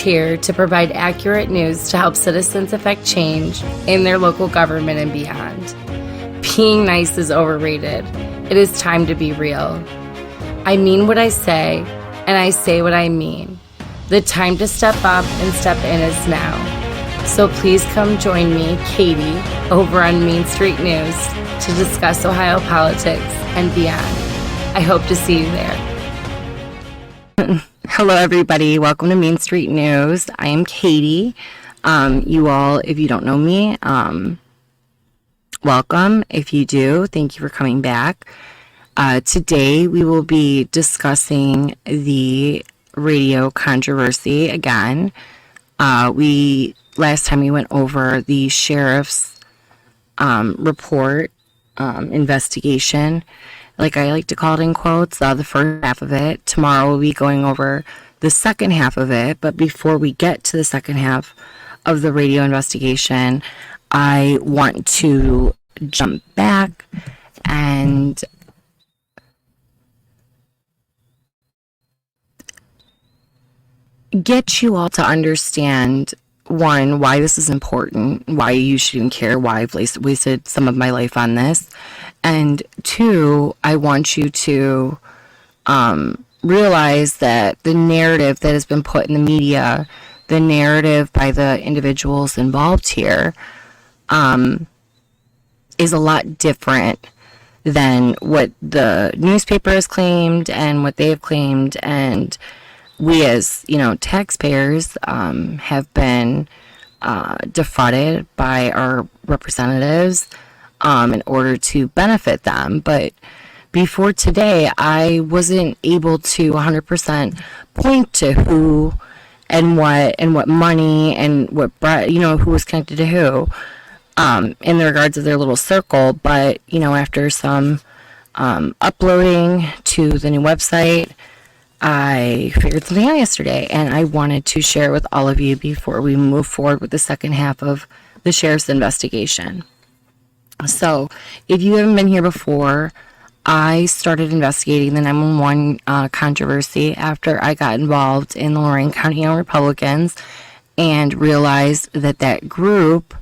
here to provide accurate news to help citizens affect change in their local government and beyond. Being nice is overrated. It is time to be real. I mean what I say, and I say what I mean. The time to step up and step in is now. So please come join me, Katie, over on Main Street News to discuss Ohio politics and beyond. I hope to see you there. Hello, everybody. Welcome to Main Street News. I am Katie. You all, if you don't know me, welcome. If you do, thank you for coming back. Today, we will be discussing the radio controversy again. Last time we went over the sheriff's report, investigation, like I like to call it in quotes, the first half of it. Tomorrow we'll be going over the second half of it. But before we get to the second half of the radio investigation, I want to jump back and get you all to understand, one, why this is important, why you should even care, why I've wasted some of my life on this. And two, I want you to realize that the narrative that has been put in the media, the narrative by the individuals involved here, is a lot different than what the newspaper has claimed and what they have claimed. And we as, taxpayers have been defrauded by our representatives in order to benefit them. But before today, I wasn't able to 100% point to who and what money and what, who was connected to who in regards of their little circle. But, after some uploading to the new website, I figured something out yesterday, and I wanted to share it with all of you before we move forward with the second half of the sheriff's investigation. So, if you haven't been here before, I started investigating the 911 controversy after I got involved in the Lorain County Young Republicans and realized that group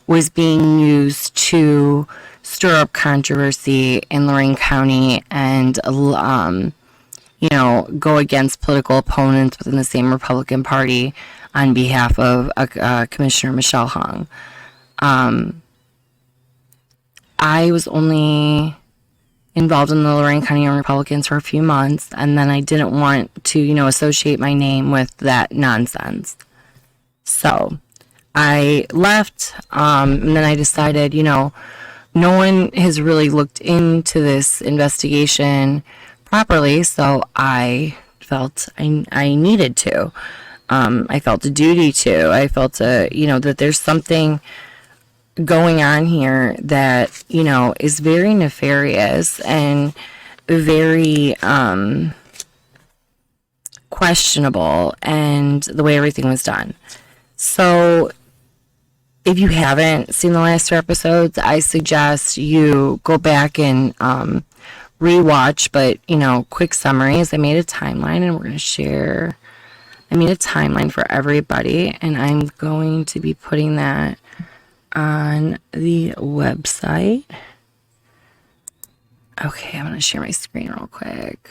was being used to stir up controversy in Lorain County and go against political opponents within the same Republican Party on behalf of Commissioner Michelle Hung. I was only involved in the Lorain County Young Republicans for a few months, and then I didn't want to, associate my name with that nonsense. So I left, and then I decided, no one has really looked into this investigation properly, so I felt I needed to. I felt a duty to. I felt that there's something going on here that, is very nefarious and very questionable, and the way everything was done. So if you haven't seen the last two episodes, I suggest you go back and rewatch, but quick summaries. I made a timeline, and we're going to share. I made a timeline for everybody, and I'm going to be putting that on the website. Okay, I'm going to share my screen real quick.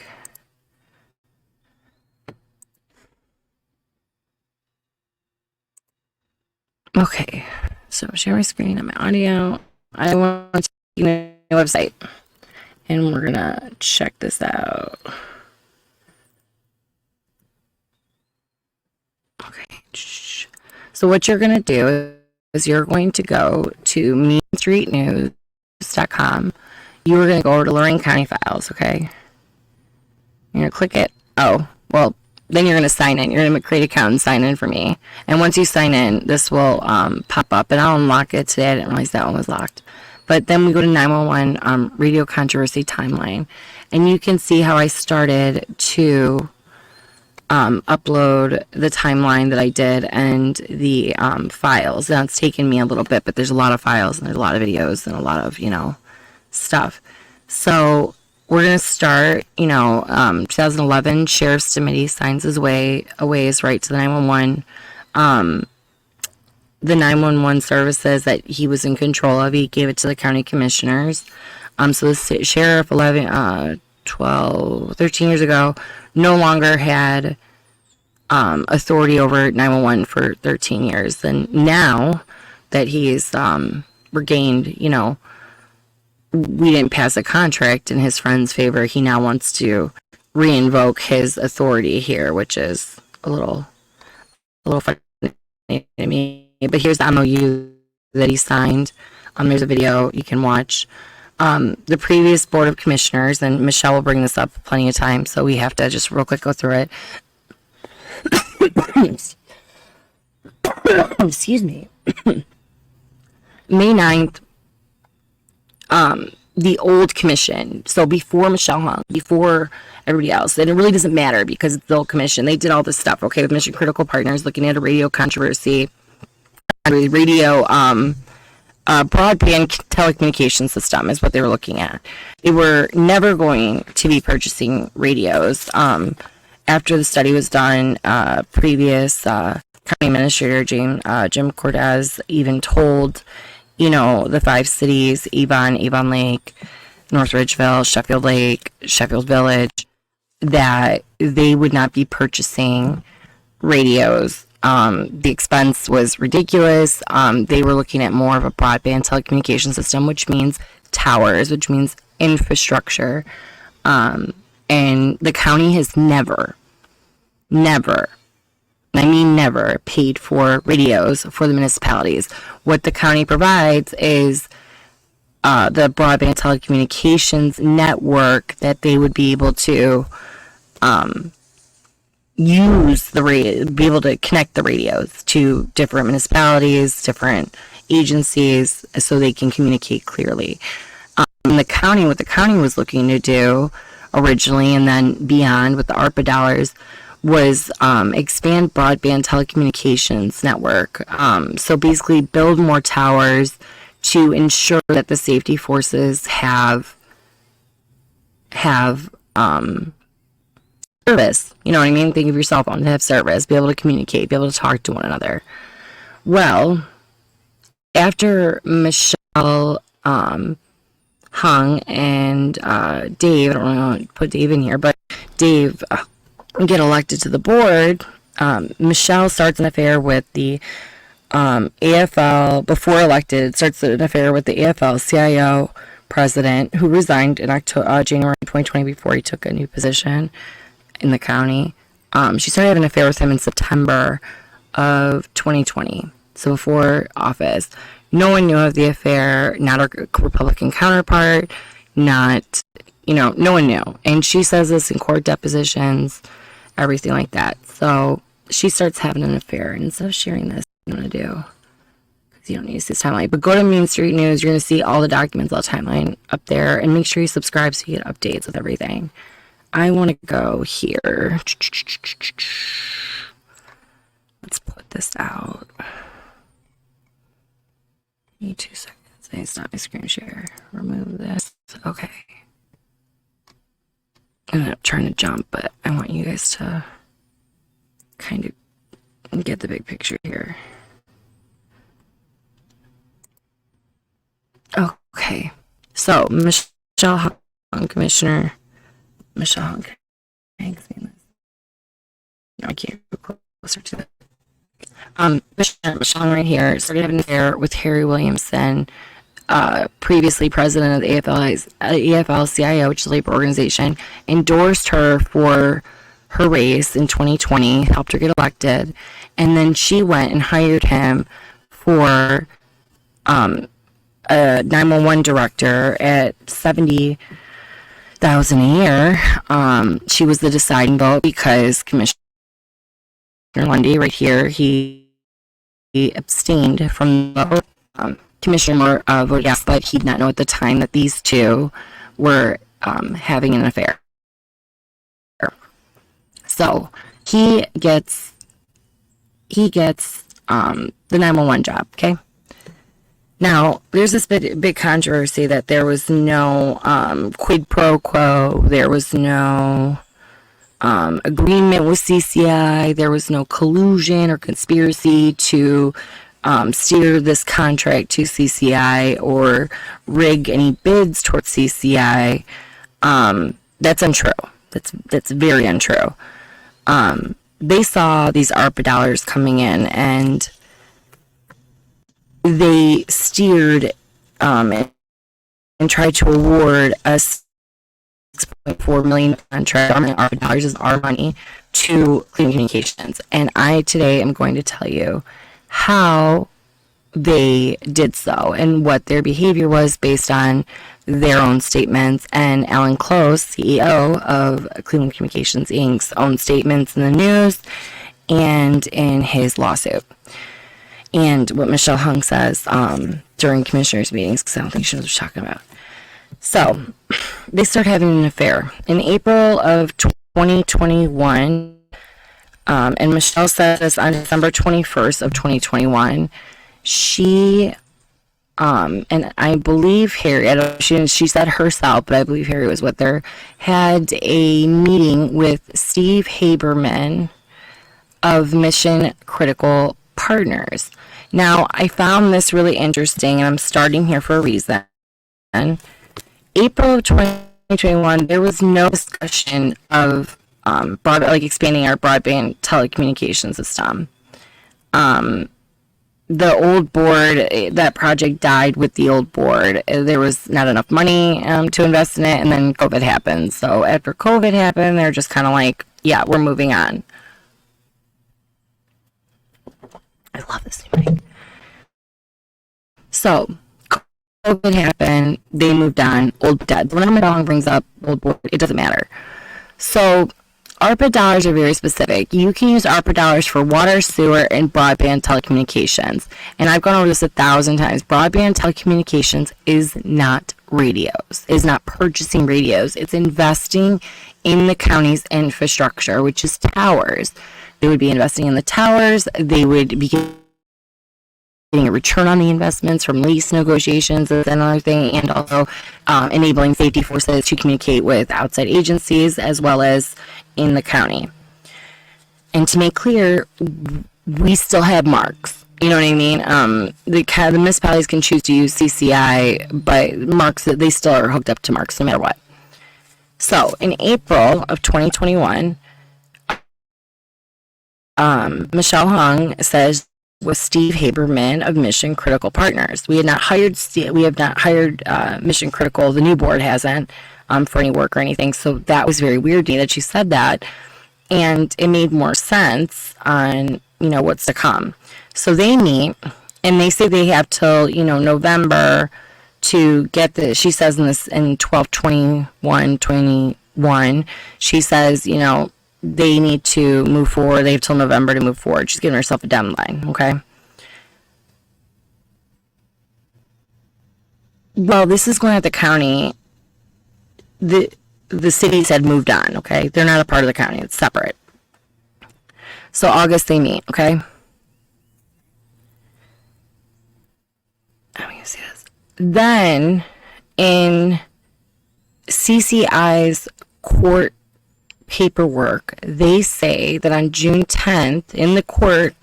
Okay, so share my screen on my audio. I want to take the website, and we're gonna check this out. Okay, so what you're gonna do is you're going to go to mainstreetnews.com. You are gonna go over to Lorain County Files, okay? You're gonna click it. Oh, well, then you're gonna sign in. You're gonna create an account and sign in for me. And once you sign in, this will pop up, and I'll unlock it today. I didn't realize that one was locked. But then we go to 911 radio controversy timeline, and you can see how I started to upload the timeline that I did and the files. Now it's taken me a little bit, but there's a lot of files and there's a lot of videos and a lot of stuff. So we're going to start, 2011, Sheriff's Committee signs his away his right to the 911. The 911 services that he was in control of, he gave it to the county commissioners. So the sheriff 13 years ago, no longer had authority over 911 for 13 years. And now that he's regained, we didn't pass a contract in his friend's favor, he now wants to re-invoke his authority here, which is a little funny to me. But here's the MOU that he signed. There's a video you can watch. The previous Board of Commissioners, and Michelle will bring this up plenty of times, so we have to just real quick go through it. Excuse me. May 9th, the old commission, so before Michelle hung, before everybody else, and it really doesn't matter because it's the old commission. They did all this stuff, okay, with Mission Critical Partners, looking at a radio controversy, radio broadband telecommunication system is what they were looking at. They were never going to be purchasing radios. After the study was done, previous county administrator Jim Cortez even told, the 5 cities, Avon Lake, North Ridgeville, Sheffield Lake, Sheffield Village, that they would not be purchasing radios. The expense was ridiculous. They were looking at more of a broadband telecommunication system, which means towers, which means infrastructure. And the county has never, I mean never, paid for radios for the municipalities. What the county provides is the broadband telecommunications network that they would be able to use be able to connect the radios to different municipalities, different agencies, so they can communicate clearly. What the county was looking to do originally, and then beyond with the ARPA dollars, was expand broadband telecommunications network. So basically build more towers to ensure that the safety forces have service. You know what I mean? Think of your cell phone to have service, be able to communicate, be able to talk to one another. Well, after Michelle hung and Dave, I don't know how to put Dave in here, but Dave get elected to the board, Michelle starts an affair with the AFL, before elected, starts an affair with the AFL-CIO president, who resigned in January 2020 before he took a new position in the county. She started having an affair with him in September of 2020, so before office. No one knew of the affair, not her Republican counterpart, no one knew. And she says this in court depositions, everything like that. So she starts having an affair, and instead of sharing this, I'm going to do, because you don't need to see this timeline, but go to Main Street News, you're going to see all the documents, all the timeline up there, and make sure you subscribe so you get updates with everything. I want to go here. Let's put this out. Need 2 seconds. It's not my screen share. Remove this. Okay. I'm not trying to jump, but I want you guys to kind of get the big picture here. Okay. So, Michelle Hung, Commissioner. Michelle Hung. No, I can't go closer to that. Michelle right here started having an affair with Harry Williamson, previously president of the AFL-CIO, which is a labor organization, endorsed her for her race in 2020, helped her get elected, and then she went and hired him for a 911 director at $70,000 a year. She was the deciding vote because Commissioner Lundy, right here, he abstained from the vote. Commissioner Moore voted yes, but he did not know at the time that these two were having an affair. So he gets the 911 job, okay? Now, there's this big controversy that there was no quid pro quo, there was no agreement with CCI, there was no collusion or conspiracy to steer this contract to CCI or rig any bids towards CCI. That's untrue. That's very untrue. They saw these ARPA dollars coming in, and they steered and tried to award us $6.4 million contract. ARPA dollars is our money to Clean Communications, and I today am going to tell you how they did so and what their behavior was based on their own statements, and Alan Close, CEO of Cleveland Communications Inc.'s own statements in the news and in his lawsuit. And what Michelle Hung says during commissioners' meetings, because I don't think she knows what she's talking about. So, they start having an affair. In April of 2021, and Michelle said this on December 21st of 2021, she, and I believe Harry, she said herself, but I believe Harry was with her, had a meeting with Steve Haberman of Mission Critical Partners. Now, I found this really interesting, and I'm starting here for a reason. April of 2021, there was no discussion of expanding our broadband telecommunication system. The old board, that project died with the old board. There was not enough money to invest in it, and then COVID happened. So after COVID happened, they're just kind of like, yeah, we're moving on. I love this new mic. So COVID happened, they moved on, old dead. Whenever my dog brings up old board, it doesn't matter. So ARPA dollars are very specific. You can use ARPA dollars for water, sewer, and broadband telecommunications. And I've gone over this 1,000 times. Broadband telecommunications is not radios, is not purchasing radios. It's investing in the county's infrastructure, which is towers. They would be investing in the towers. They would be getting a return on the investments from lease negotiations, is another thing, and also enabling safety forces to communicate with outside agencies as well as in the county. And to make clear, we still have marks. You know what I mean? The municipalities can choose to use CCI, but marks, they still are hooked up to marks no matter what. So in April of 2021, Michelle Hung says, with Steve Haberman of Mission Critical Partners. We have not hired Mission Critical, the new board hasn't, for any work or anything. So that was very weird to me that she said that. And it made more sense on, what's to come. So they meet, and they say they have till, November to get the, she says in 12/21/21, she says, they need to move forward. They have till November to move forward. She's giving herself a deadline, okay? Well, this is going at the county. The cities had moved on, okay? They're not a part of the county. It's separate. So August they meet, okay? I'm going to see this. Then in CCI's court paperwork, they say that on June 10th in the court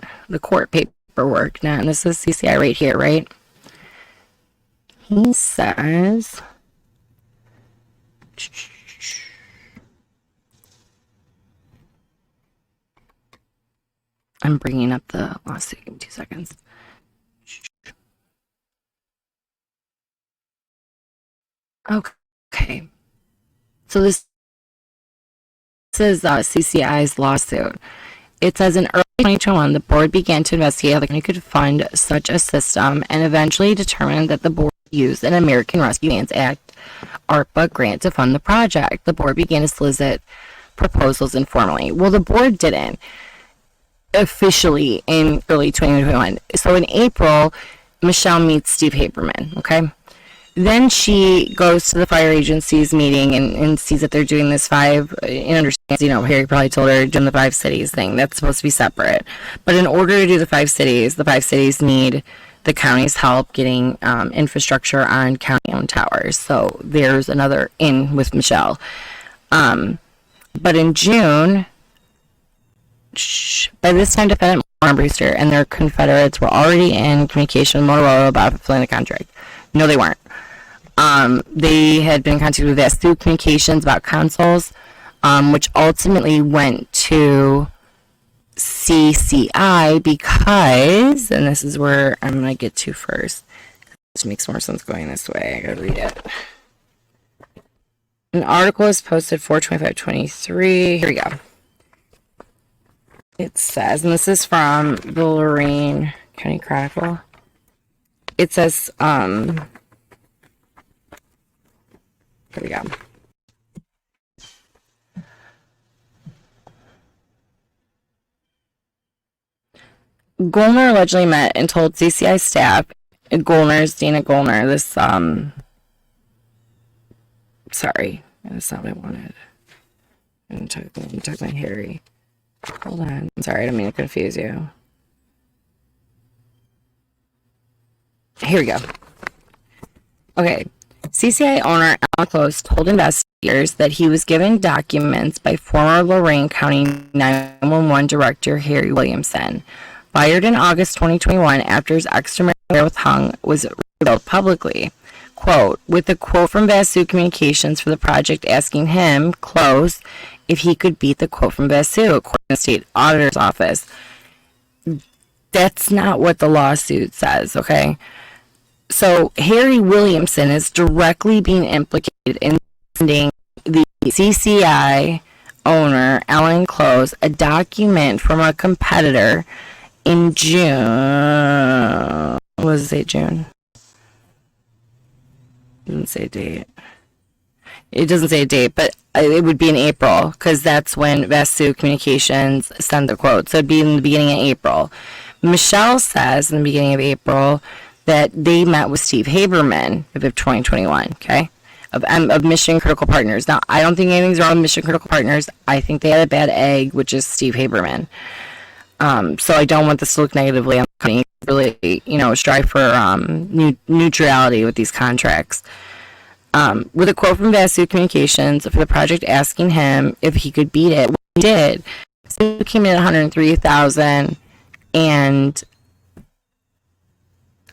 paperwork, now, and this is CCI right here, right? He says, I'm bringing up the lawsuit. Give me 2 seconds. Okay. So this is CCI's lawsuit. It says in early 2021, the board began to investigate how the county could fund such a system and eventually determined that the board used an American Rescue Plans Act ARPA grant to fund the project. The board began to solicit proposals informally. Well, the board didn't officially in early 2021. So in April, Michelle meets Steve Haberman, okay? Then she goes to the fire agency's meeting and sees that they're doing this and understands, Harry probably told her doing the 5 cities thing. That's supposed to be separate. But in order to do the 5 cities need the county's help getting infrastructure on county-owned towers. So there's another in with Michelle. But in June, by this time, defendant Warren Brewster and their confederates were already in communication with Motorola about fulfilling the contract. No, they weren't. They had been in contact with Vastu Communications about consoles, which ultimately went to CCI because, and this is where I'm going to get to first. This makes more sense going this way. I got to read it. An article is posted 4/25/23. Here we go. It says, and this is from the Lorain County Chronicle. It says, here we go. Golner allegedly met and told CCI staff, Golner's Dana Golner, this, sorry, that's not what I wanted. I'm talking about Harry. Hold on. I'm sorry, I don't mean to confuse you. Here we go. Okay. CCI owner Alan Close told investigators that he was given documents by former Lorain County 911 Director Harry Williamson, fired in August 2021 after his extramarital affair with Hung was revealed publicly. Quote, with a quote from Vastu Communications for the project asking him, Close, if he could beat the quote from Vastu, according to the state auditor's office. That's not what the lawsuit says, okay? So Harry Williamson is directly being implicated in sending the CCI owner, Alan Close, a document from a competitor in June. What does it say, June? It doesn't say a date. It doesn't say a date, but it would be in April, because that's when Vastu Communications sent the quote. So it'd be in the beginning of April. Michelle says in the beginning of April that they met with Steve Haberman of 2021, okay, of Mission Critical Partners. Now, I don't think anything's wrong with Mission Critical Partners. I think they had a bad egg, which is Steve Haberman. So I don't want this to look negatively on the company. Really, strive for neutrality with these contracts. With a quote from Vastu Communications for the project asking him if he could beat it. Well, he did. So he came in at $103,000 and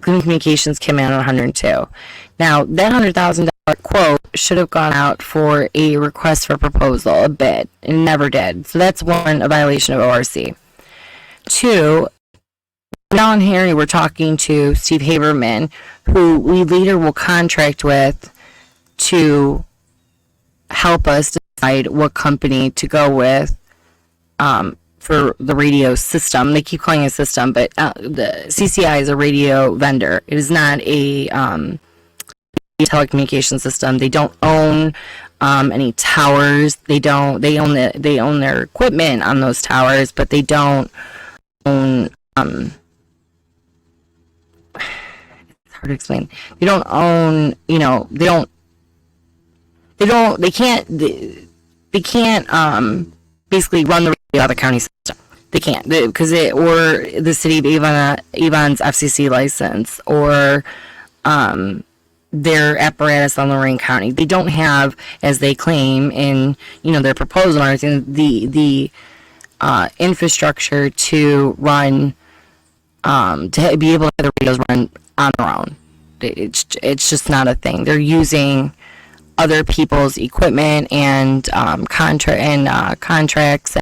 Clean Communications came in at $102,000. Now, that $100,000 quote should have gone out for a request for proposal, a bid, and never did. So that's one, a violation of ORC. Two, Mel and Harry were talking to Steve Haberman, who we later will contract with to help us decide what company to go with for the radio system. They keep calling it a system, but the CCI is a radio vendor. It is not a telecommunication system. They don't own any towers. They own their equipment on those towers, but they don't own it's hard to explain. They don't own, they can't basically run the radio out of the county system. They can't, because or the city of Avon's FCC license, or their apparatus on Lorain County. They don't have, as they claim in their proposal and everything, the infrastructure to run, to be able to have the radios run on their own. It's just not a thing. They're using other people's equipment and contracts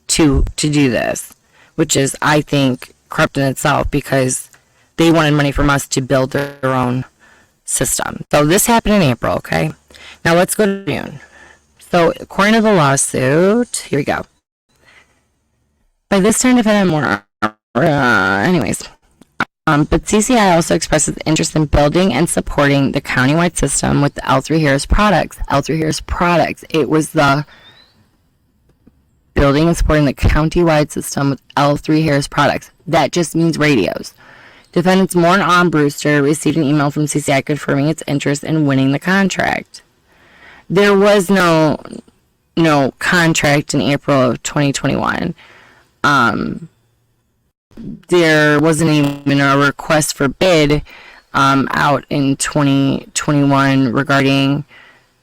to do this, which is, I think, corrupt in itself, because they wanted money from us to build their own system. So this happened in April, okay? Now let's go to June. So according to the lawsuit, here we go. By this time, defendant more. But CCI also expresses interest in building and supporting the countywide system with the L3 Harris products. L3 Harris products. It was the building and supporting the countywide system with L3 Harris products. That just means radios. Defendants Moore and Brewster received an email from CCI confirming its interest in winning the contract. There was no contract in April of 2021. there wasn't even a request for bid out in 2021 regarding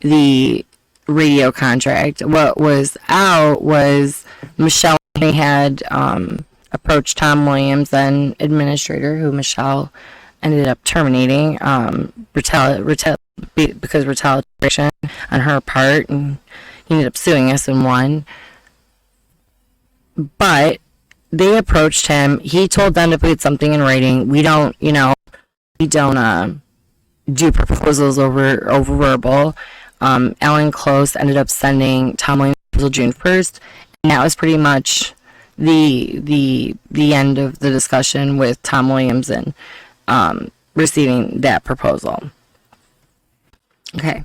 the radio contract. What was out was Michelle had approached Tom Williams, then administrator, who Michelle ended up terminating because retaliation on her part, and he ended up suing us and won. But they approached him. He told them to put something in writing. We don't do proposals over verbal. Alan Close ended up sending Tom Williams until June 1st, and that was pretty much the end of the discussion with Tom Williams and receiving that proposal. Okay.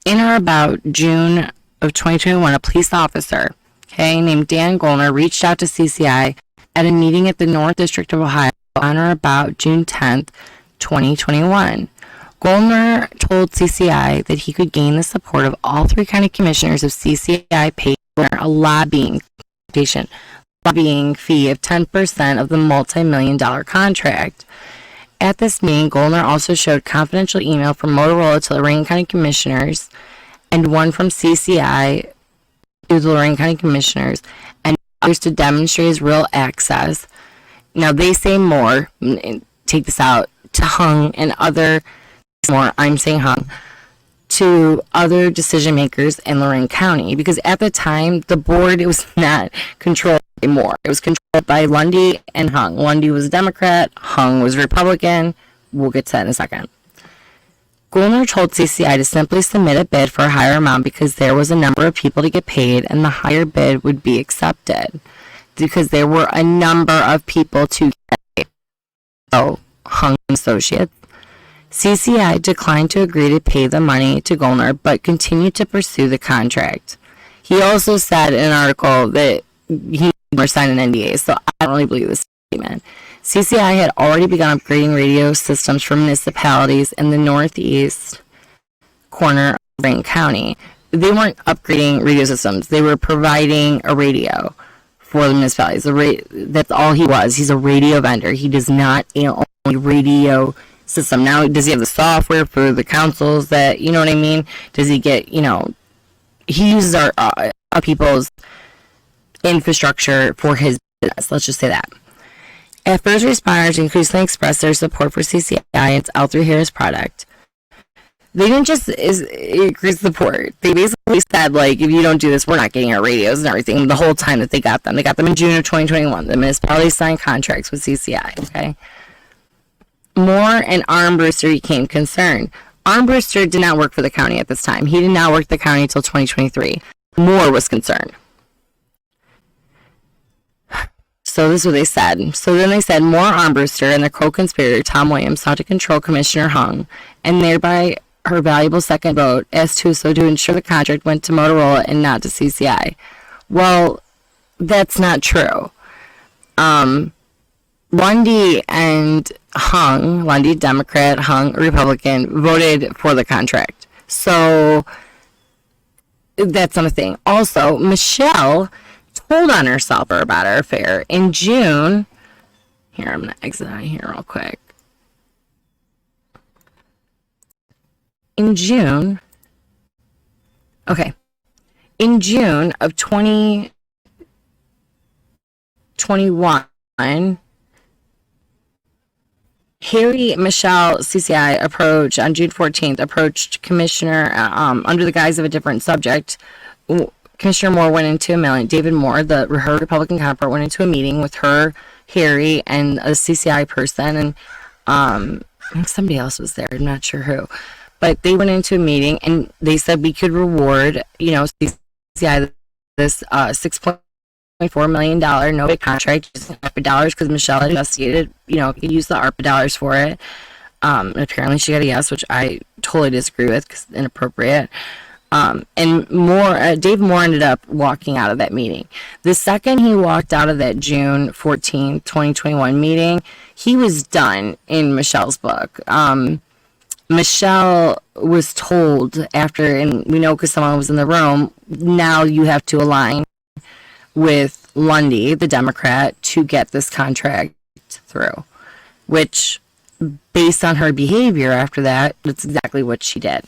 In or about June of 2021, a police officer, named Dan Gollner, reached out to CCI at a meeting at the North District of Ohio on or about June 10th, 2021. Gollner told CCI that he could gain the support of all three county commissioners if CCI paid a lobbying fee of 10% of the multi-million-dollar contract. At this meeting, Gollner also showed confidential email from Motorola to Lorain County commissioners and one from CCI to the Lorain County commissioners and others to demonstrate his real access. Now, they say more, and take this out, to Hung and other, more, I'm saying Hung, to other decision makers in Lorain County, because at the time, the board, it was not controlled anymore. It was controlled by Lundy and Hung. Lundy was a Democrat, Hung was Republican. We'll get to that in a second. Gollner told CCI to simply submit a bid for a higher amount because there was a number of people to get paid and the higher bid would be accepted because there were a number of people to get paid. So, Hung Associates. CCI declined to agree to pay the money to Gollner, but continued to pursue the contract. He also said in an article that he signed an NDA, so I don't really believe this statement. CCI had already begun upgrading radio systems for municipalities in the northeast corner of Lorain County. They weren't upgrading radio systems. They were providing a radio for the municipalities. That's all he was. He's a radio vendor. He does not own a radio system. Now, does he have the software for the councils that, you know what I mean? Does he get, he uses our people's infrastructure for his business. Let's just say that. At first, responders increasingly expressed their support for CCI and its L3 Harris product. They didn't just increase support. They basically said, if you don't do this, we're not getting our radios and everything. The whole time that they got them. They got them in June of 2021. The municipality signed contracts with CCI, okay? Moore and Armbruster became concerned. Armbruster did not work for the county at this time. He did not work for the county until 2023. Moore was concerned. So this is what they said. So then they said Moore, Armbruster, and their co-conspirator Tom Williams sought to control Commissioner Hung, and thereby her valuable second vote as to ensure the contract went to Motorola and not to CCI. Well, that's not true. Lundy and Hung, Lundy Democrat, Hung Republican, voted for the contract. So that's not a thing. Also, Michelle told on herself about her affair in June. Here, I'm going to exit out of here real quick. In June of 2021, Michelle, CCI, on June 14th, approached Commissioner, under the guise of a different subject. Commissioner Moore went into David Moore, her Republican counterpart, went into a meeting with her, Harry, and a CCI person, and I think somebody else was there, I'm not sure who. But they went into a meeting, and they said we could reward, CCI this $6.4 million no-bid contract using ARPA dollars, because Michelle had investigated, could use the ARPA dollars for it. And apparently she got a yes, which I totally disagree with, because it's inappropriate. And Dave Moore ended up walking out of that meeting. The second he walked out of that June 14th, 2021 meeting, he was done in Michelle's book. Michelle was told after, and we know because someone was in the room, now you have to align with Lundy, the Democrat, to get this contract through, which, based on her behavior after that, that's exactly what she did.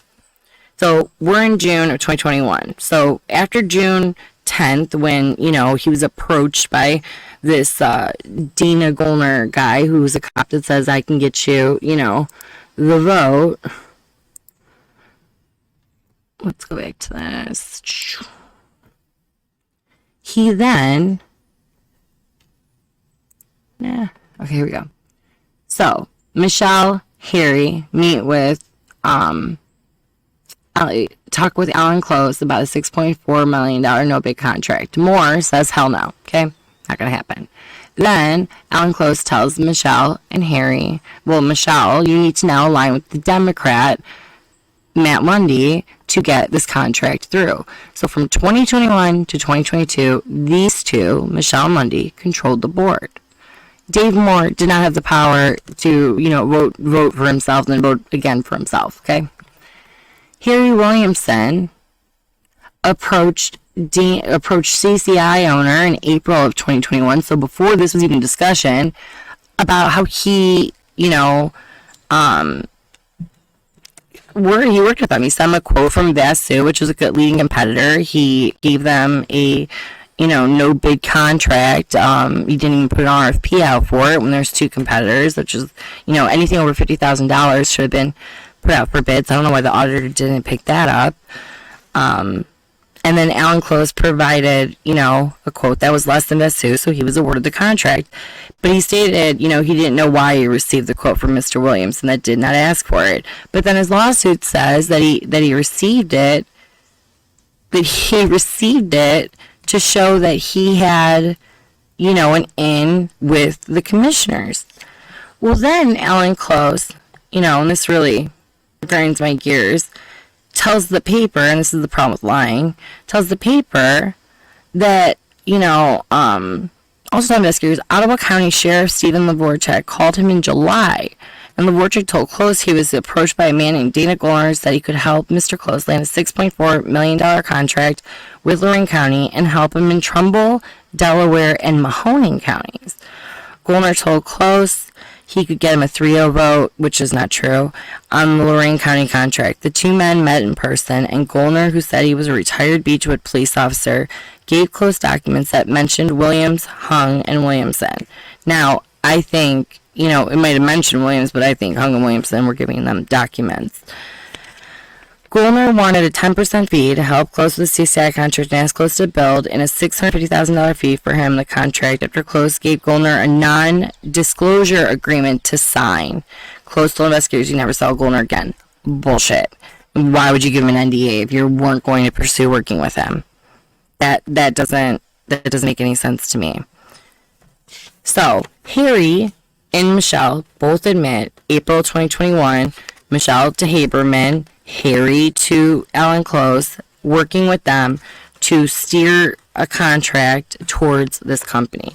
So we're in June of 2021. So after June 10th, when, you know, he was approached by this Dina Golner guy who's a cop that says, I can get you, you know, the vote. Let's go back to this. He then, okay, here we go. So Michelle, Harry meet with, talk with Alan Close about a $6.4 million no bid contract. Moore says hell no. Okay, not gonna happen. Then Alan Close tells Michelle and Harry, well, Michelle, you need to now align with the Democrat Matt Lundy to get this contract through. So from 2021 to 2022, these two, Michelle and Lundy, controlled the board. Dave Moore did not have the power to, you know, vote for himself and then vote again for himself. Okay. Harry Williamson approached CCI owner in April of 2021, so before this was even discussion, about how he, you know, he worked with them. He sent them a quote from Vasu, which was a good leading competitor. He gave them a, you know, no bid contract. He didn't even put an RFP out for it when there's two competitors, which is, you know, anything over $50,000 should have been put out for bids. I don't know why the auditor didn't pick that up. And then Alan Close provided, you know, a quote that was less than Vasu, so he was awarded the contract. But he stated, you know, he didn't know why he received the quote from Mr. Williams and that did not ask for it. But then his lawsuit says that he received it, to show that he had, you know, an in with the commissioners. Well, then Alan Close, you know, and this really grinds my gears, tells the paper, and this is the problem with lying, tells the paper that, you know, also investigators, Ottawa County Sheriff Stephen Lavorchak called him in July, and Lavorchak told Close he was approached by a man named Dana Golner that he could help Mr. Close land a $6.4 million contract with Lorain County and help him in Trumbull, Delaware, and Mahoning counties. Golner told Close he could get him a 3-0 vote, which is not true, on the Lorain County contract. The two men met in person, and Golner, who said he was a retired Beechwood police officer, gave Close documents that mentioned Williams, Hung, and Williamson. Now, I think, you know, it might have mentioned Williams, but I think Hung and Williamson were giving them documents. Golner wanted a 10% fee to help Close with the CCI contract and asked Close to build in a $650,000 fee for him the contract after Close gave Golner a non-disclosure agreement to sign. Close told investigators he never saw Golner again. Bullshit. Why would you give him an NDA if you weren't going to pursue working with him? That doesn't make any sense to me. So, Harry and Michelle both admit, April 2021, Michelle to Haberman, Harry to Alan Close, working with them to steer a contract towards this company.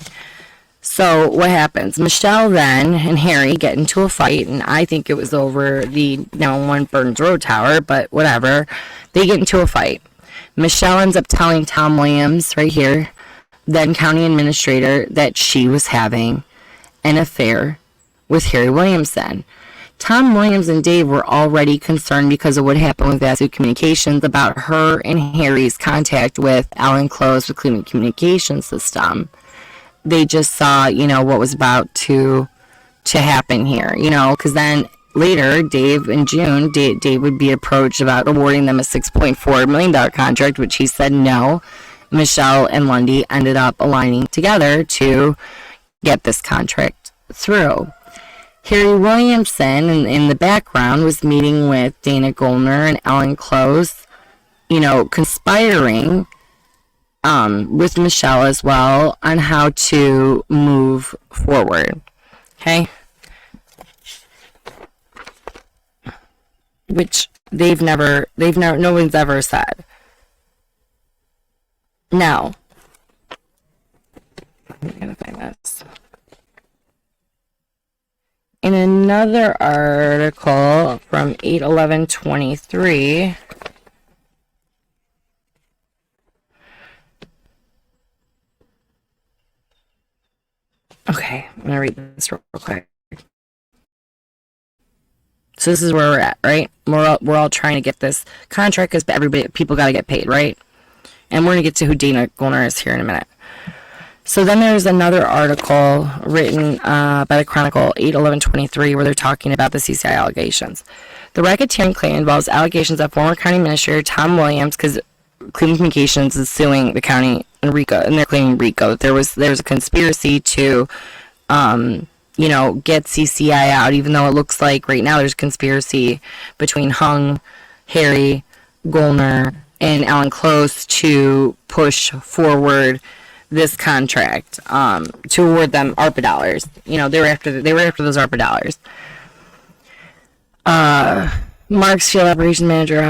So what happens? Michelle then and Harry get into a fight, and I think it was over the 911 Burns Road Tower, but whatever. They get into a fight. Michelle ends up telling Tom Williams, right here, then county administrator, that she was having an affair with Harry Williamson. Tom Williams and Dave were already concerned because of what happened with Vasu Communications about her and Harry's contact with Alan Close with Cleveland Communication System. They just saw, you know, what was about to happen here, you know, because then later, Dave, in June, Dave would be approached about awarding them a $6.4 million contract, which he said no. Michelle and Lundy ended up aligning together to get this contract through. Harry Williamson, in the background, was meeting with Dana Golner and Alan Close, you know, conspiring with Michelle as well on how to move forward. Okay? Which no one's ever said. Now, I'm gonna find this. In another article from 8/11/23, Okay, I'm gonna read this real quick. So this is where we're at, right? We're all trying to get this contract because people got to get paid, right? And we're gonna get to who Dana Golner is here in a minute. So then there's another article written by the Chronicle 8/11/23 where they're talking about the CCI allegations. The racketeering claim involves allegations that former county administrator Tom Williams, because Cleveland Communications is suing the county and RICO, and they're claiming RICO, that there's a conspiracy to, get CCI out, even though it looks like right now there's a conspiracy between Hung, Harry, Golner, and Alan Close to push forward this contract, to award them ARPA dollars. They were after those ARPA dollars. Mark's field operations manager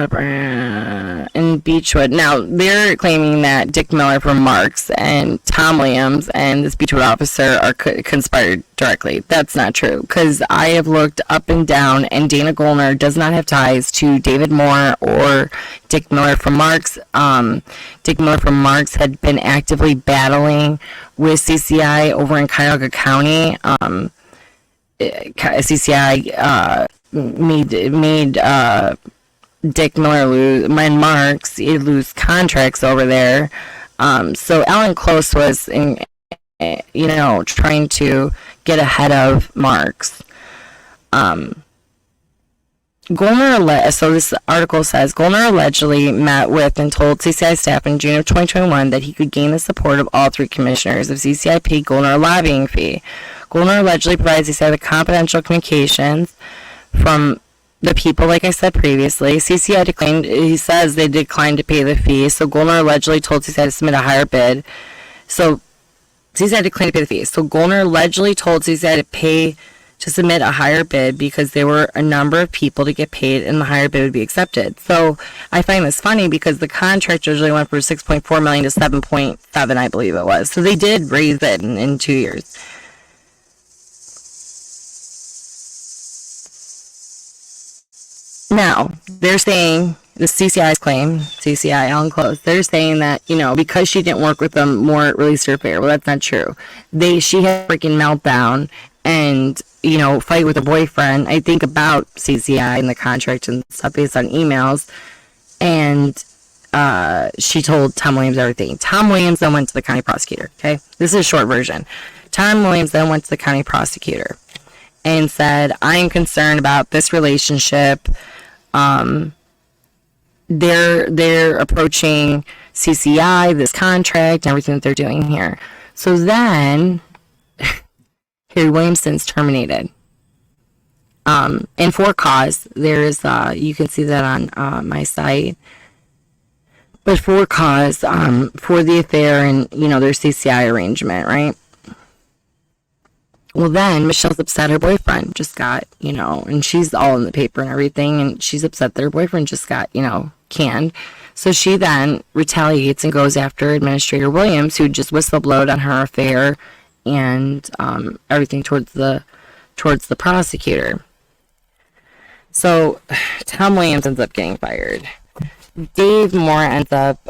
in Beechwood. Now, they're claiming that Dick Miller from Mark's and Tom Williams and this Beechwood officer are conspired directly. That's not true, because I have looked up and down, and Dana Golner does not have ties to David Moore or Dick Miller from Mark's. Dick Miller from Mark's had been actively battling with CCI over in Cuyahoga County. CCI made Dick Miller lose contracts over there. So Alan Close was trying to get ahead of Marks. So this article says Golner allegedly met with and told CCI staff in June of 2021 that he could gain the support of all three commissioners if CCI paid Golner a lobbying fee. Golner allegedly provides CCI with confidential communications from the people, like I said previously. He says they declined to pay the fee, so Golner allegedly told CCI to submit a higher bid. So CCI declined to pay the fee. So Golner allegedly told CCI to submit a higher bid because there were a number of people to get paid and the higher bid would be accepted. So I find this funny because the contract usually went from $6.4 million to $7.7, I believe it was. So they did raise it in 2 years. Now, they're saying, the CCI's claim, CCI, Alan Close, they're saying that, because she didn't work with them, Moore released her fare. Well, that's not true. She had a freaking meltdown and, fight with her boyfriend. I think about CCI and the contract and stuff based on emails. And she told Tom Williams everything. Tom Williams then went to the county prosecutor, okay? This is a short version. Tom Williams then went to the county prosecutor and said, I am concerned about this relationship. They're approaching CCI, this contract, and everything that they're doing here. So then, Harry Williamson's terminated. And for cause, there's, you can see that on my site. But for cause, for the affair and, their CCI arrangement, right? Well, then Michelle's upset her boyfriend just got, and she's all in the paper and everything, and she's upset that her boyfriend just got, canned. So she then retaliates and goes after Administrator Williams, who just whistleblowed on her affair and everything towards the prosecutor. So Tom Williams ends up getting fired. Dave Moore ends up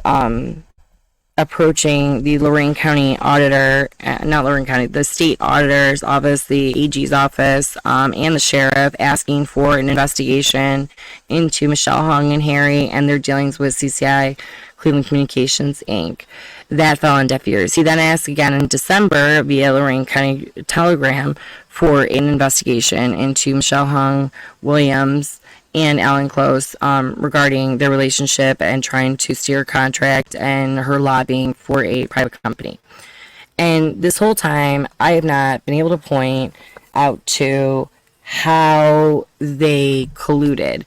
approaching the Lorain County auditor, not Lorain County, the state auditor's office, the AG's office, and the sheriff, asking for an investigation into Michelle Hung and Harry and their dealings with CCI, Cleveland Communications, Inc. That fell on deaf ears. He then asked again in December via Lorain County Telegram for an investigation into Michelle Hung, Williams, and Alan Close regarding their relationship and trying to steer a contract and her lobbying for a private company. And this whole time, I have not been able to point out to how they colluded.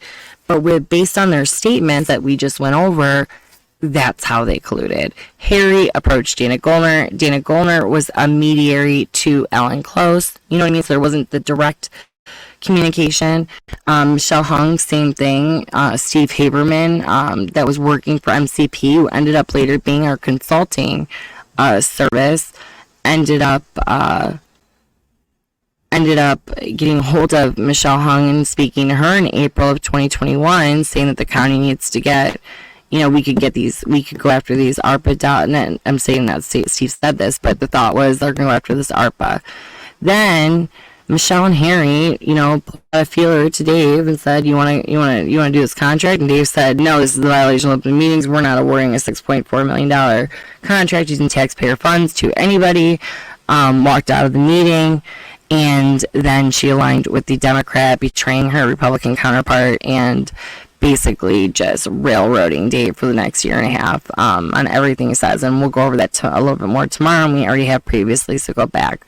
But based on their statements that we just went over, that's how they colluded. Harry approached Dana Golner. Dana Golner was a mediary to Alan Close. You know what I mean? So there wasn't the direct communication. Michelle Hung, same thing. Steve Haberman, that was working for MCP, who ended up later being our consulting service, ended up getting hold of Michelle Hung and speaking to her in April of 2021, saying that the county needs to get, we could go after these ARPA and I'm saying that Steve said this, but the thought was they're going to go after this ARPA. Then Michelle and Harry, put a feeler to Dave and said, you want to do this contract? And Dave said, no, this is a violation of open meetings. We're not awarding a $6.4 million contract using taxpayer funds to anybody. Walked out of the meeting, and then she aligned with the Democrat, betraying her Republican counterpart and basically just railroading Dave for the next year and a half on everything he says. And we'll go over that a little bit more tomorrow, and we already have previously, so go back.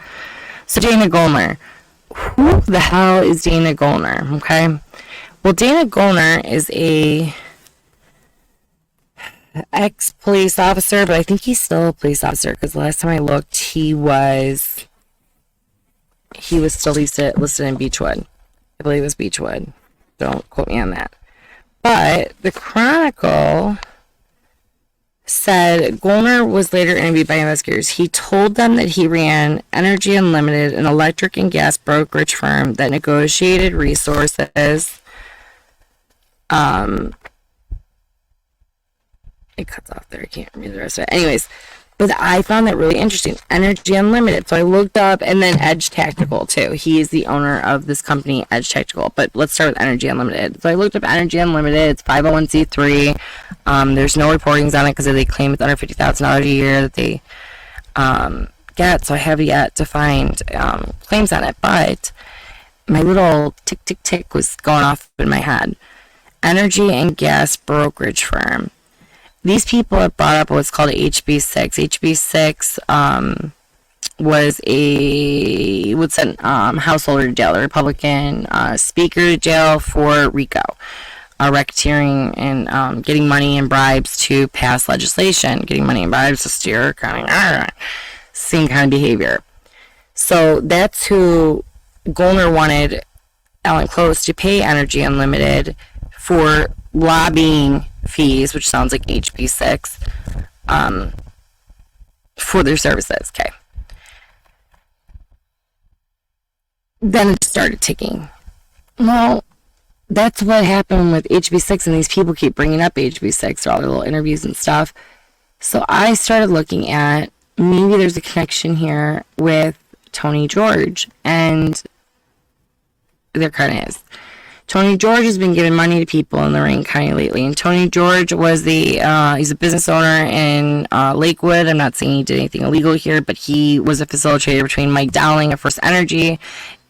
So Dana Gollner. Who the hell is Dana Gollner? Okay. Well, Dana Gollner is a ex-police officer, but I think he's still a police officer because last time I looked, he was still listed in Beechwood. I believe it was Beechwood. Don't quote me on that. But the Chronicle said Gollner was later interviewed by investigators. He told them that he ran Energy Unlimited, an electric and gas brokerage firm that negotiated resources. It cuts off there. I can't read the rest of it. Anyways, but I found that really interesting. Energy Unlimited. So I looked up, and then Edge Tactical too. He is the owner of this company, Edge Tactical. But let's start with Energy Unlimited. So I looked up Energy Unlimited. It's 501c3. There's no reportings on it because they claim it's under $50,000 a year that they get. So I have yet to find claims on it. But my little tick tick tick was going off in my head. Energy and gas brokerage firm. These people have brought up what's called HB6. HB6 would send householder to jail, a Republican speaker to jail for RICO, racketeering and getting money and bribes to pass legislation, getting money and bribes to steer, same kind of behavior. So that's who Gollner wanted Alan Close to pay Energy Unlimited for lobbying fees, which sounds like HB6, for their services. Okay. Then it started ticking. Well, that's what happened with HB6, and these people keep bringing up HB6 or all their little interviews and stuff. So I started looking at maybe there's a connection here with Tony George, and there kind of is. Tony George has been giving money to people in Lorain County lately, and Tony George was he's a business owner in Lakewood. I'm not saying he did anything illegal here, but he was a facilitator between Mike Dowling of First Energy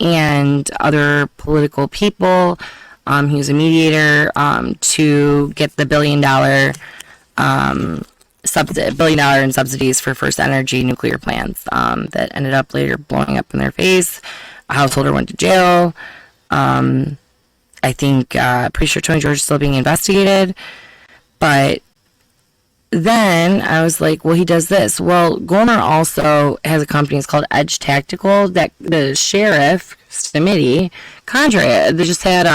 and other political people. He was a mediator to get the $1 billion in subsidies for First Energy nuclear plants that ended up later blowing up in their face. A householder went to jail. I think, pretty sure Tony George is still being investigated. But then I was like, well, he does this. Well, Gollner also has a company. It's called Edge Tactical that the sheriff, Stimity, contracted. They just had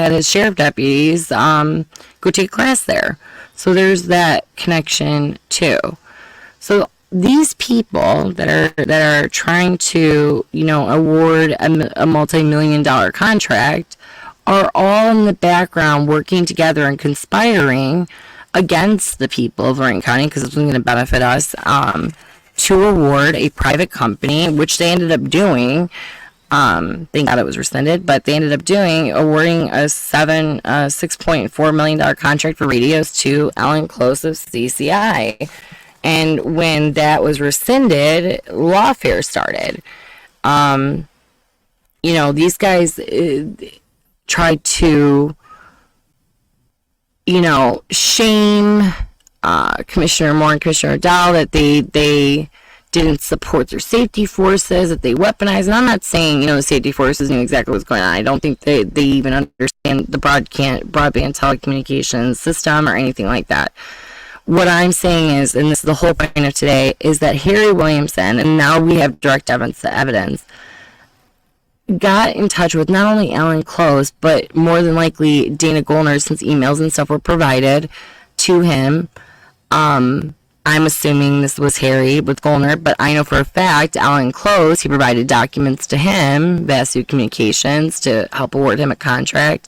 his sheriff deputies go take a class there. So there's that connection too. So these people that are trying to, award a multi-million-dollar contract are all in the background working together and conspiring against the people of Lorain County, because it's going to benefit us, to award a private company, which they ended up doing. Thank God it was rescinded, but they ended up awarding a $6.4 million contract for radios to Alan Close of CCI. And when that was rescinded, lawfare started. These guys tried to, shame Commissioner Moore and Commissioner O'Dowd that they didn't support their safety forces, that they weaponized. And I'm not saying, the safety forces knew exactly what's going on. I don't think they even understand the broadband telecommunications system or anything like that. What I'm saying is, and this is the whole point of today, is that Harry Williamson, and now we have direct evidence, got in touch with not only Alan Close, but more than likely Dana Gollner, since emails and stuff were provided to him. I'm assuming this was Harry with Gollner, but I know for a fact Alan Close, he provided documents to him, Vasu Communications, to help award him a contract.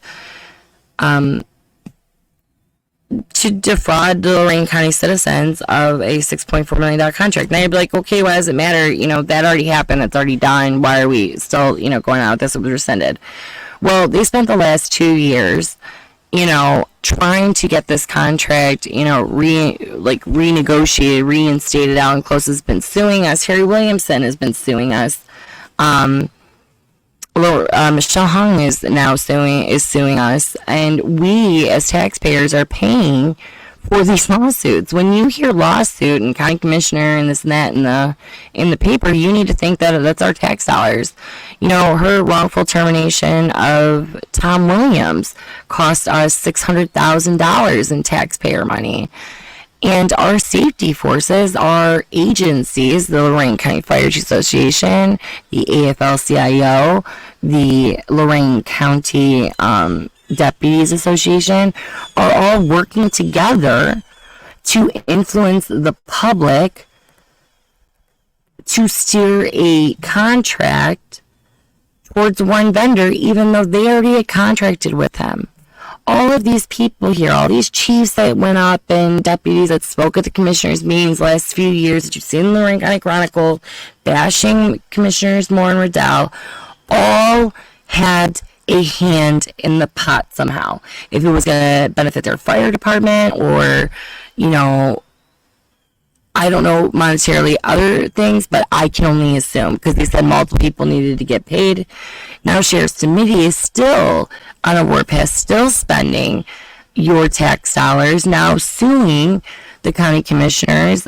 to defraud the Lorain County citizens of a $6.4 million contract. Now you'd be like, okay, why does it matter? That already happened. It's already done. Why are we still, going on with this? It was rescinded. Well, they spent the last 2 years, trying to get this contract, renegotiated, reinstated. Alan Close has been suing us. Harry Williamson has been suing us. Michelle Hung is now suing us, and we as taxpayers are paying for these lawsuits. When you hear lawsuit and county commissioner and this and that in the paper, you need to think that that's our tax dollars. Her wrongful termination of Tom Williams cost us $600,000 in taxpayer money. And our safety forces, our agencies, the Lorain County Fire Chiefs Association, the AFL-CIO, the Lorain County Deputies Association, are all working together to influence the public to steer a contract towards one vendor, even though they already had contracted with him. All of these people here, all these chiefs that went up and deputies that spoke at the commissioners' meetings last few years that you've seen in the Lorain County Chronicle, bashing Commissioners Moore and Riddell, all had a hand in the pot somehow. If it was going to benefit their fire department or, I don't know monetarily other things, but I can only assume because they said multiple people needed to get paid. Now Sheriff's Committee is still on a warpath, still spending your tax dollars, now suing the county commissioners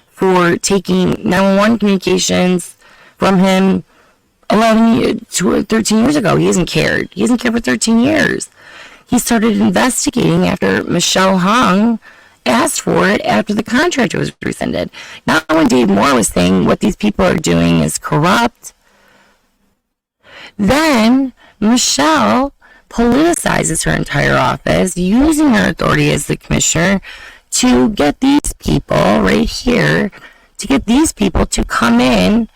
for taking 911 communications from him 13 years ago. He hasn't cared. He hasn't cared for 13 years. He started investigating after Michelle Hung asked for it after the contract was rescinded. Not when Dave Moore was saying what these people are doing is corrupt. Then Michelle politicizes her entire office, using her authority as the commissioner to get these people right here, to get these people to come in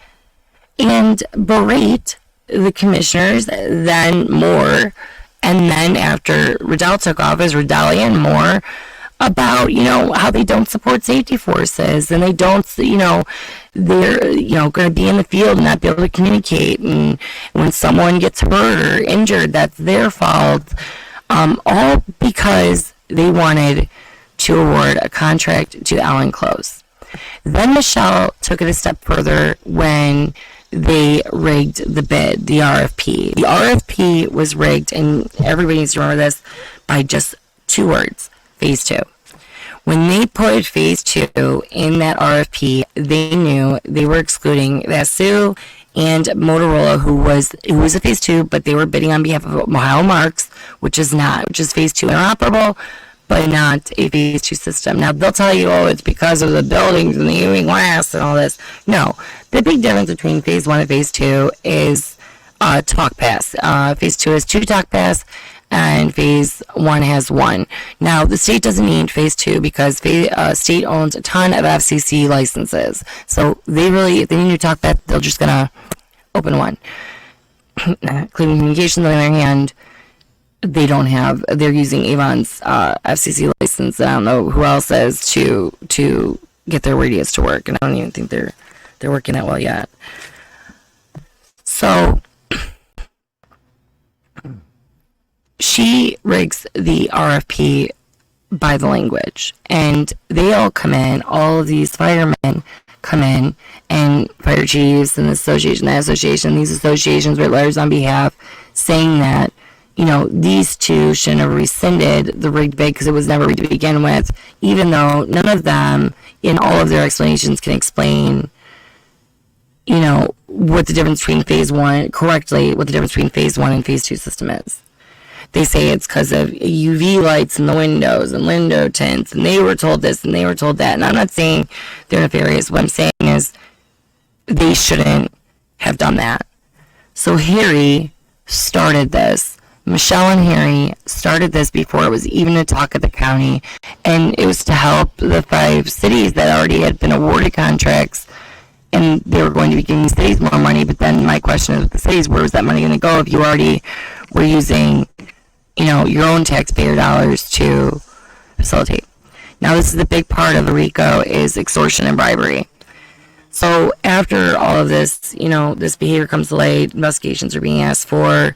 and berate the commissioners, then Moore, and then after Riddell took office, Riddell and Moore, about, how they don't support safety forces and they don't, they're, going to be in the field and not be able to communicate. And when someone gets hurt or injured, that's their fault. All because they wanted to award a contract to Alan Close. Then Michelle took it a step further when they rigged the bid, the RFP. The RFP was rigged, and everybody needs to remember this, by just 2 words: Phase 2. When they put Phase 2 in that RFP, they knew they were excluding Vasu and Motorola, who was a Phase 2, but they were bidding on behalf of Ohio Marks, which is Phase 2 interoperable, but not a Phase 2 system. Now, they'll tell you, it's because of the buildings and the Ewing glass and all this. No, the big difference between Phase 1 and Phase 2 is talk pass. Phase 2 has 2 talk pass, and Phase 1 has 1. Now, the state doesn't need Phase 2 because state owns a ton of FCC licenses. So if they need to talk pass, they're just going to open 1. Cleveland Communications, on the other hand, they're using Avon's FCC license, and I don't know who else is to get their radios to work, and I don't even think they're working that well yet. So she rigs the RFP by the language, and they all come in, all of these firemen come in, and fire chiefs and these associations write letters on behalf saying that, these two shouldn't have rescinded the rigged bid because it was never rigged to begin with, even though none of them, in all of their explanations, can explain, what the difference between Phase 1 and Phase 2 system is. They say it's because of UV lights in the windows and window tints, and they were told this and they were told that. And I'm not saying they're nefarious. What I'm saying is they shouldn't have done that. So Harry started this. Michelle and Harry started this before it was even a talk at the county, and it was to help the 5 cities that already had been awarded contracts, and they were going to be giving cities more money. But then my question is, with the cities, where was that money going to go if you already were using, your own taxpayer dollars to facilitate. Now, this is the big part of the RICO is extortion and bribery. So after all of this, this behavior comes to light, investigations are being asked for,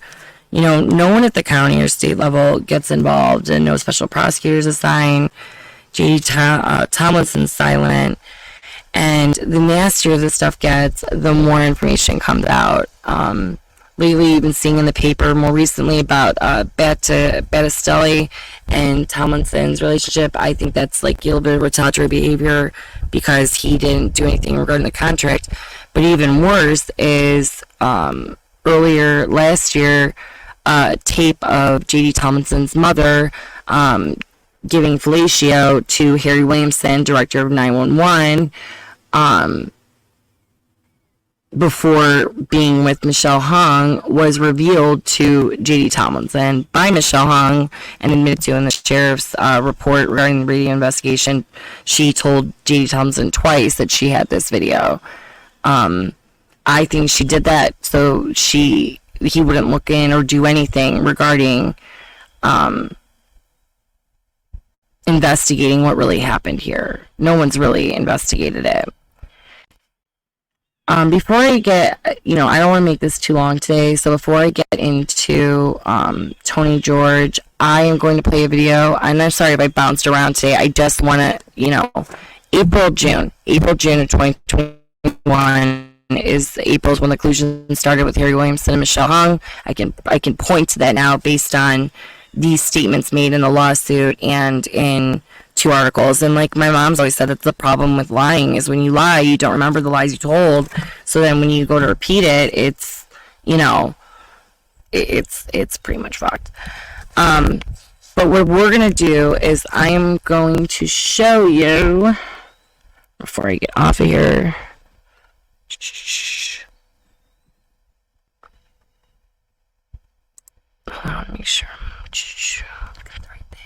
no one at the county or state level gets involved and no special prosecutors assigned. J.D. Tomlinson's silent. And the nastier this stuff gets, the more information comes out. Lately, you've been seeing in the paper more recently about Battistelli and Tomlinson's relationship. I think that's like a little bit of retaliatory behavior because he didn't do anything regarding the contract. But even worse is earlier last year, a tape of J.D. Tomlinson's mother giving fellatio to Harry Williamson, director of 911, before being with Michelle Hung, was revealed to J.D. Tomlinson by Michelle Hung and admitted to in the sheriff's report regarding the radio investigation. She told J.D. Tomlinson twice that she had this video. I think she did that so he wouldn't look in or do anything regarding investigating what really happened here. No one's really investigated it. Before I get, I don't want to make this too long today, so before I get into Tony George, I am going to play a video, and I'm sorry if I bounced around today. I just want to, April, June of 2021 April's when the collusion started with Harry Williamson and Michelle Hung. I can point to that now based on these statements made in the lawsuit and in 2 articles. And like my mom's always said, that's the problem with lying, is when you lie, you don't remember the lies you told. So then when you go to repeat it, it's, it's pretty much fucked. But what we're going to do is I am going to show you, before I get off of here, hold on, make sure I got the right thing.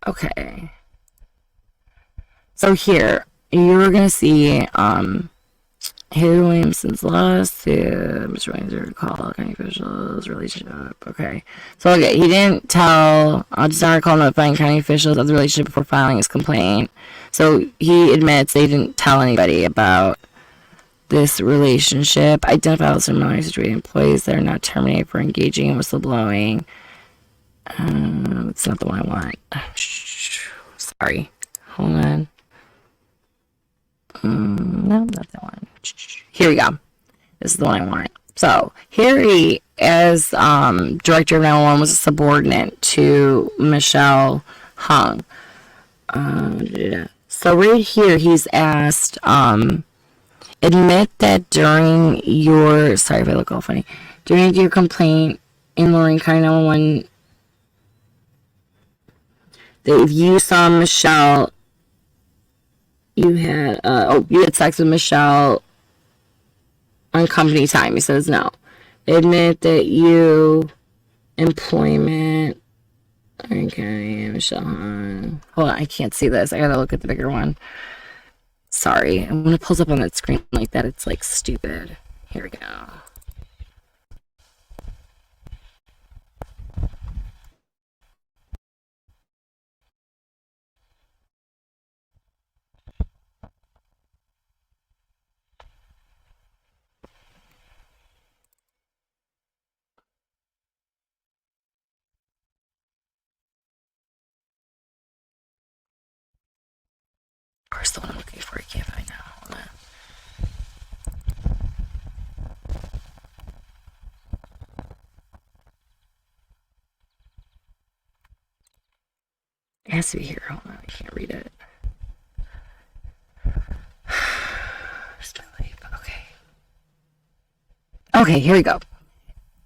Okay. So here, you're going to see Harry Williamson's lawsuit, Mr. Williamson called county officials, relationship. Okay. So, okay, he didn't tell, just an article notifying county officials of the relationship before filing his complaint. So, he admits they didn't tell anybody about this relationship. Identify all similarly situated employees that are not terminated for engaging in whistleblowing. It's not the one I want. Sorry. Hold on. No, not that one. Here we go. This is the one I want. So, Harry, as director of 911, was a subordinate to Michelle Hung. So, right here, he's asked, admit that during your, sorry if I look all funny, during your complaint in Lorain County 911, that if you saw Michelle, you had sex with Michelle on company time. He says no. Admit that you employment. Okay, Michelle. Hold on, I can't see this. I gotta look at the bigger one. Sorry, and when it pulls up on that screen like that, it's like stupid. Here we go. Where's the one I'm looking for? I can't find now. Hold on. It has to be here. Hold on, I can't read it. Okay. Okay, here we go.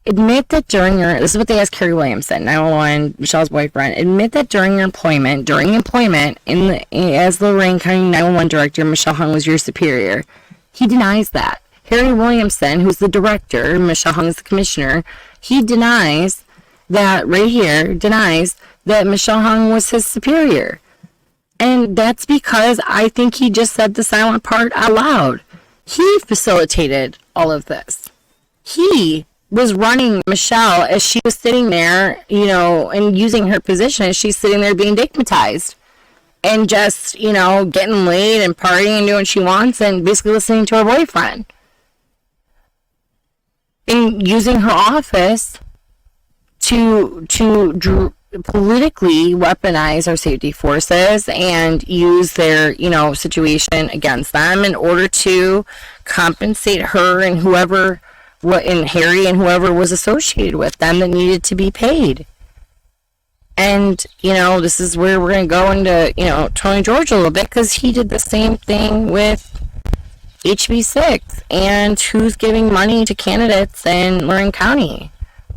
Admit that during your, this is what they asked Harry Williamson, 911, Michelle's boyfriend. Admit that during your employment, as Lorain County 911 director, Michelle Hung was your superior. He denies that. Harry Williamson, who's the director, Michelle Hung is the commissioner, he denies that, right here, denies that Michelle Hung was his superior. And that's because I think he just said the silent part out loud. He facilitated all of this. He was running Michelle as she was sitting there, and using her position as she's sitting there being digmatized and just, getting laid and partying and doing what she wants and basically listening to her boyfriend. And using her office to politically weaponize our safety forces and use their, situation against them in order to compensate her and Harry and whoever was associated with them that needed to be paid. And, this is where we're going to go into, Tony George a little bit, because he did the same thing with HB6 and who's giving money to candidates in Lorain County.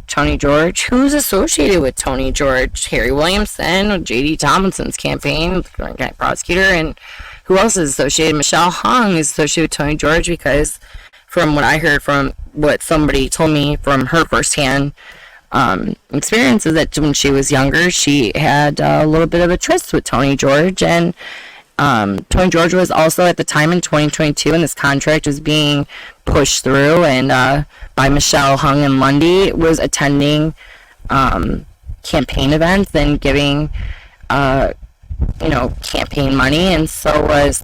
Tony George. Who's associated with Tony George? Harry Williamson, J.D. Tomlinson's campaign, the Lorain County prosecutor, and who else is associated? Michelle Hung is associated with Tony George because, from what I heard from what somebody told me from her firsthand experience, is that when she was younger, she had a little bit of a tryst with Tony George, and Tony George was also at the time in 2022, and this contract was being pushed through, and by Michelle Hung and Lundy, was attending campaign events and giving campaign money, and so was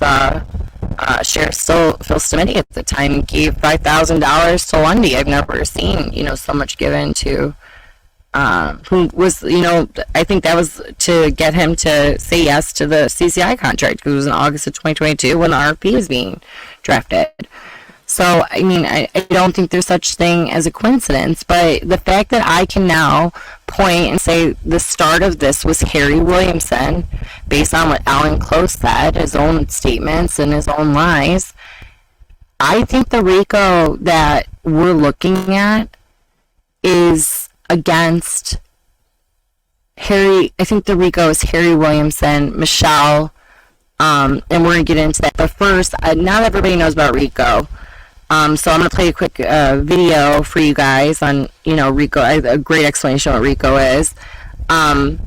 Sheriff Phil Stimity at the time, gave $5,000 to Lundy. I've never seen so much given to who was, I think that was to get him to say yes to the CCI contract, because it was in August of 2022 when the RFP was being drafted. So, I don't think there's such thing as a coincidence, but the fact that I can now point and say the start of this was Harry Williamson, based on what Alan Close said, his own statements and his own lies, I think the RICO that we're looking at is against Harry. I think the RICO is Harry Williamson, Michelle, and we're going to get into that. But first, not everybody knows about RICO. So I'm going to play a quick video for you guys on, RICO, a great explanation of what RICO is. I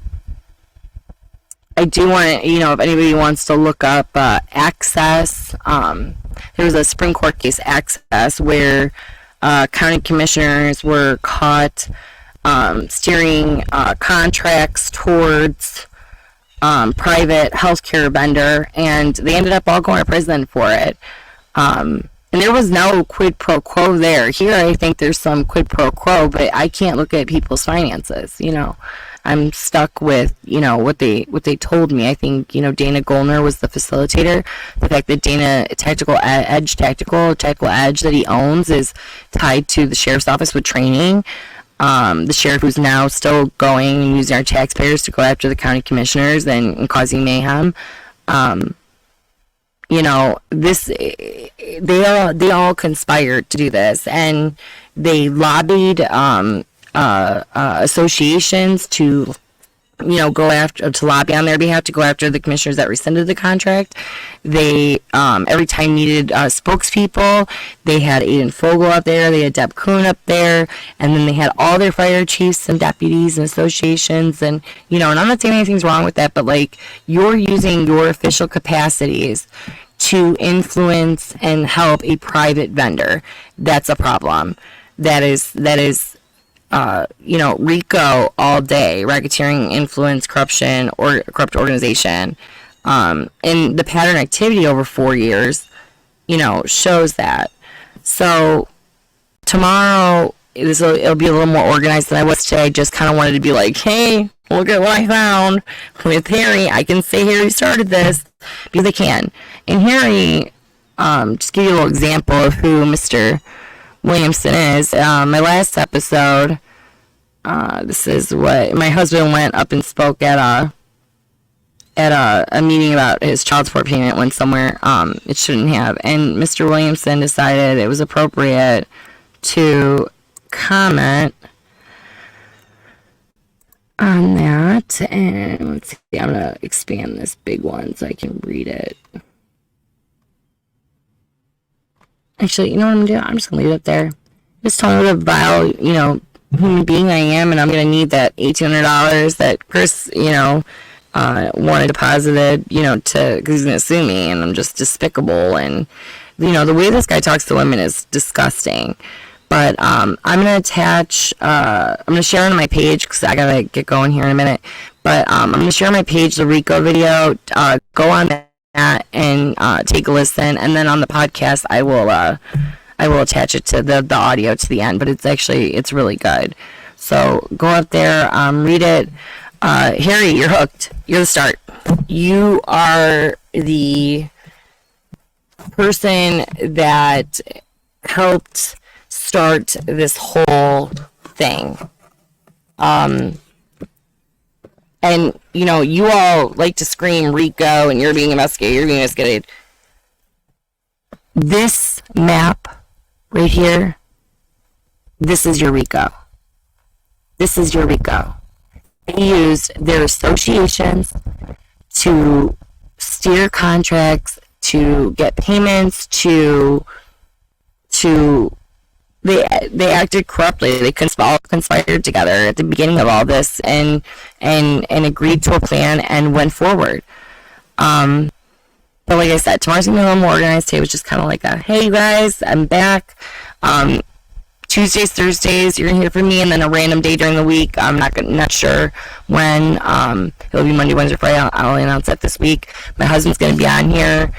do want to, if anybody wants to look up Access, there was a Supreme Court case, Access, where county commissioners were caught steering contracts towards private healthcare vendor, and they ended up all going to prison for it. And there was no quid pro quo there. Here, I think there's some quid pro quo, but I can't look at people's finances. I'm stuck with, what they told me. I think, Dana Gollner was the facilitator. The fact that Dana Tactical Edge that he owns is tied to the sheriff's office with training. The sheriff who's now still going and using our taxpayers to go after the county commissioners and causing mayhem. They all conspired to do this, and they lobbied associations to lobby on their behalf to go after the commissioners that rescinded the contract. They every time needed spokespeople. They had Aiden Fogel up there, they had Deb Kuhn up there, and then they had all their fire chiefs and deputies and associations, and and I'm not saying anything's wrong with that, but you're using your official capacities to influence and help a private vendor. That's a problem. That is RICO all day, racketeering, influence, corruption, or corrupt organization. And the pattern activity over 4 years, shows that. So tomorrow, it'll be a little more organized than I was today. I just kind of wanted to be like, hey, look at what I found with Harry. I can say Harry started this because I can. And Harry, just give you a little example of who Mr. Williamson is. My last episode, this is what my husband went up and spoke at a meeting about his child support payment went somewhere it shouldn't have, and Mr. Williamson decided it was appropriate to comment on that. And let's see, I'm gonna expand this big one so I can read it. Actually, you know what I'm gonna do? I'm just gonna leave it up there. Just tell me what a vile, human being I am, and I'm gonna need that $1,800 that Chris, wanted deposited, because he's gonna sue me, and I'm just despicable. And the way this guy talks to women is disgusting. But I'm gonna attach. I'm gonna share it on my page because I gotta get going here in a minute. But I'm gonna share on my page the Rico video. Go on that and take a listen, and then on the podcast, I will attach it to the audio to the end. But it's really good. So go up there, read it. Harry, you're hooked. You're the start. You are the person that helped start this whole thing. And you all like to scream Rico and you're being investigated. This map right here, this is your Rico. This is your Rico. They used their associations to steer contracts, to get payments, to they acted corruptly. They conspired together at the beginning of all this and agreed to a plan and went forward. But like I said, tomorrow's gonna be a little more organized. Today was just kind of like a, hey you guys, I'm back. Tuesdays, Thursdays, you're gonna hear from me, and then a random day during the week. I'm not sure when. It'll be Monday, Wednesday, Friday. I'll announce that this week. My husband's gonna be on here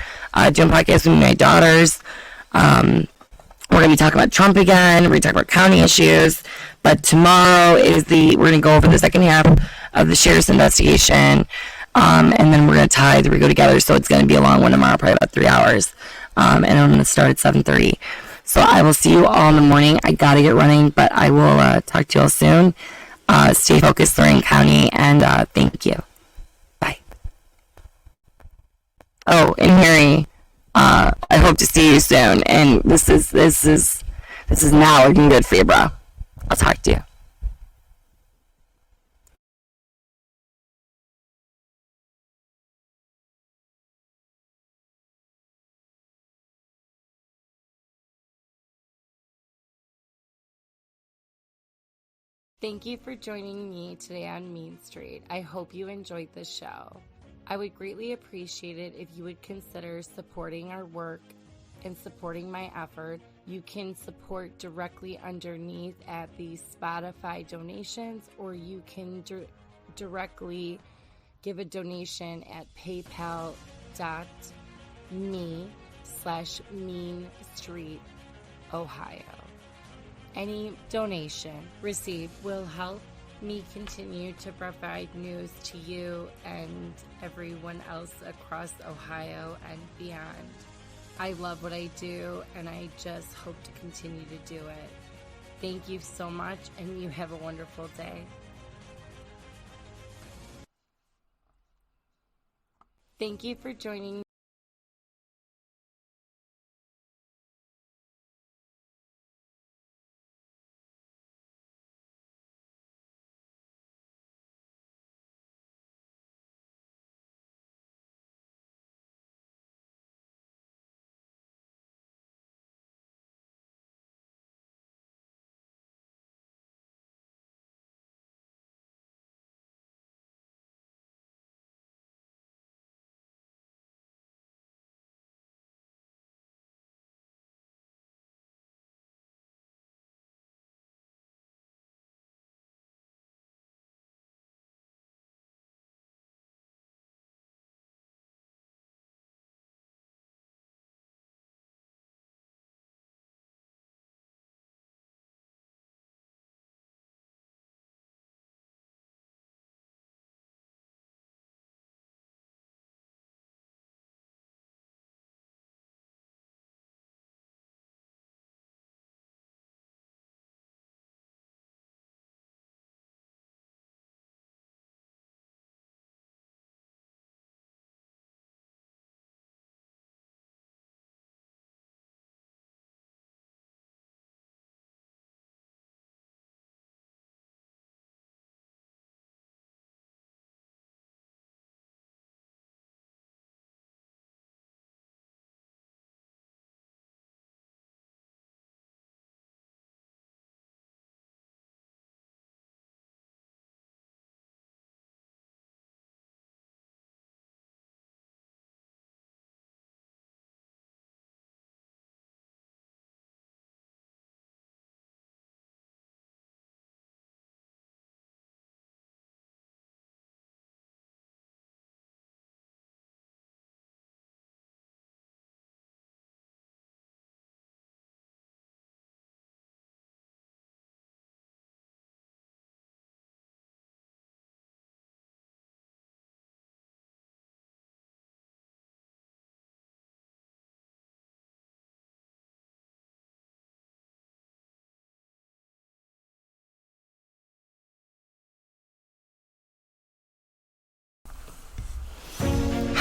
doing podcasts with my daughters. We're going to be talking about Trump again. We're going to talk about county issues. But tomorrow we're going to go over the second half of the sheriff's investigation. And then we're going to tie the Rico together. So it's going to be a long one tomorrow, probably about 3 hours. And I'm going to start at 7:30. So I will see you all in the morning. I got to get running, but I will talk to you all soon. Stay focused, Lorain County, and thank you. Bye. Oh, and Harry. I hope to see you soon. And this is now looking good for you, bro. I'll talk to you. Thank you for joining me today on Mean Street. I hope you enjoyed the show. I would greatly appreciate it if you would consider supporting our work and supporting my effort. You can support directly underneath at the Spotify donations, or you can directly give a donation at paypal.me/Mean Street, Ohio. Any donation received will help me continue to provide news to you and everyone else across Ohio and beyond. I love what I do, and I just hope to continue to do it. Thank you so much, and you have a wonderful day. Thank you for joining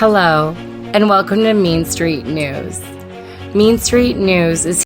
Hello, and welcome to Mean Street News. Mean Street News is